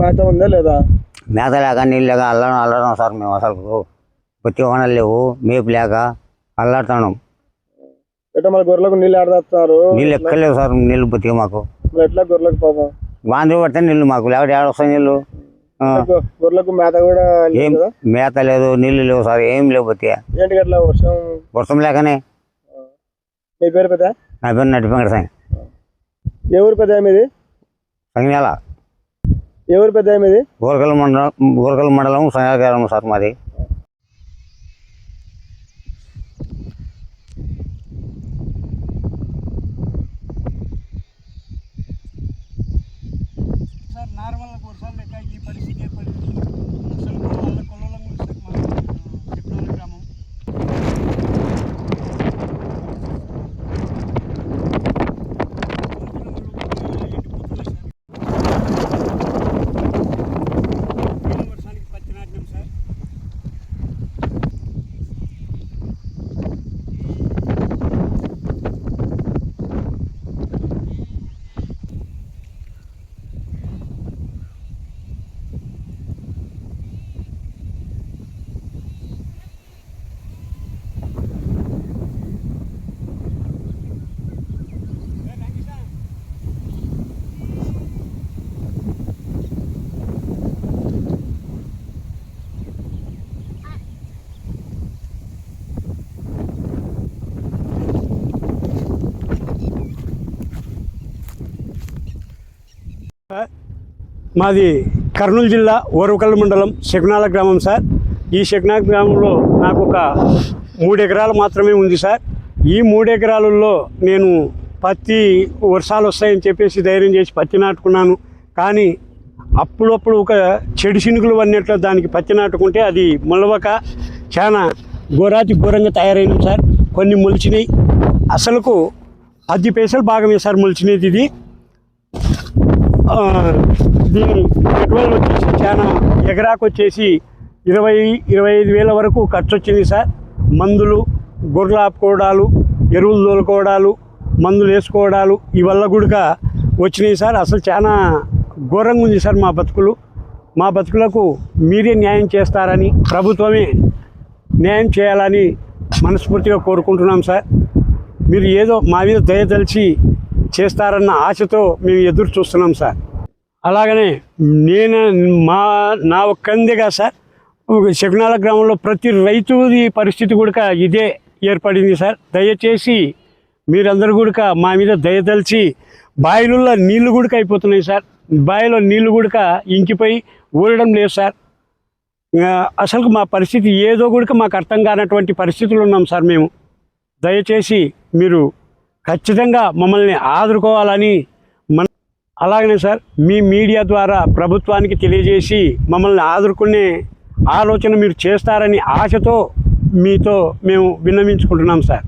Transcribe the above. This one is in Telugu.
మేత ఉందా లేదా? మేత లేక నీళ్ళు లేక అల్లడం సార్. మేము అసలు కొత్త వానలు లేవు, మేపు లేక అల్లాడుతున్నాం. ఎట్లా మన గొర్రెలకు నీళ్ళు ఆడతారు? నీళ్ళు ఎక్కలేవు సార్, నీళ్ళు బతికి మాకు. ఎట్లా గొర్రెలకు పాపం వాంతి పడితే నీళ్ళు మాకు, లేకపోతే ఏడొస్తాయి నీళ్ళు. గొర్రెలకు మేత కూడా ఏం మేత లేదు, నీళ్ళు లేవు సార్, ఏం లేవు బతికి. ఏంటి అట్లా వర్షం లేకనే. మీ పేరు పెద్ద? నా పేరు నటి వెంకట సాయి. ఏ ఊరు పెద్ద మీది? సంజ్ఞాల. ఏ ఊరు పెద్ద మీది? గోరకల్ మండలం సంజ్ఞాల సార్ మాది. సార్ నార్మల్ వర్షాలు లేక ఈ పరిస్థితి ఏర్పడింది. అసలు వాళ్ళ కొలంలో చెప్తున్నారు గ్రామం. వర్షానికి పత్తి నాటినాం సార్. మాది కర్నూలు జిల్లా ఓర్వకల్ మండలం శకునాల గ్రామం సార్. ఈ శకునాల గ్రామంలో నాకు ఒక 3 ఎకరాలు మాత్రమే ఉంది సార్. ఈ 3 ఎకరాలలో నేను పత్తి వర్షాలు వస్తాయని చెప్పేసి ధైర్యం చేసి పత్తి నాటుకున్నాను. కానీ అప్పుడప్పుడు ఒక చెడు శినుకులు అన్నట్లు దానికి పత్తి నాటుకుంటే అది మొలవక చాలా ఘోరంగా తయారైనాం సార్. కొన్ని మొలిచినాయి, అసలుకు 10 పైసలు భాగమే సార్ మొలిచినది. ఇది దీని పెట్రోల్ వచ్చేసి చాలా ఎకరాకు వచ్చేసి 20-25 వేల వరకు ఖర్చు వచ్చింది సార్. మందులు, గొర్రెలు ఆపుకోవడాలు, ఎరువులు తోలుకోవడాలు, మందులు వేసుకోవడాలు ఇవల్ల కూడా వచ్చినాయి సార్. అసలు చాలా ఘోరంగా ఉంది సార్ మా బతుకులకు మీరే న్యాయం చేస్తారని, ప్రభుత్వమే న్యాయం చేయాలని మనస్ఫూర్తిగా కోరుకుంటున్నాం సార్. మీరు ఏదో మా మీద దయదలిచి చేస్తారన్న ఆశతో మేము ఎదురు చూస్తున్నాం సార్. అలాగనే నా ఒక్కందిగా సార్ శకునాల గ్రామంలో ప్రతి రైతుది పరిస్థితి కూడా ఇదే ఏర్పడింది సార్. దయచేసి మీరందరూ కూడా మా మీద దయదలిచి, బావిలలో నీళ్లు కూడా అయిపోతున్నాయి సార్. బావిలో నీళ్లు కూడా ఇంకిపోయి ఊరడం లేదు సార్. అసలు మా పరిస్థితి ఏదో కూడా మాకు అర్థం కానటువంటి పరిస్థితులు ఉన్నాం సార్ మేము. దయచేసి మీరు ఖచ్చితంగా మమ్మల్ని ఆదుకోవాలని అలాగనే సార్ మీ మీడియా ద్వారా ప్రభుత్వానికి తెలియజేసి మమ్మల్ని ఆదుకునే ఆలోచన మీరు చేస్తారని ఆశతో మీతో మేము విన్నవించుకుంటున్నాం సార్.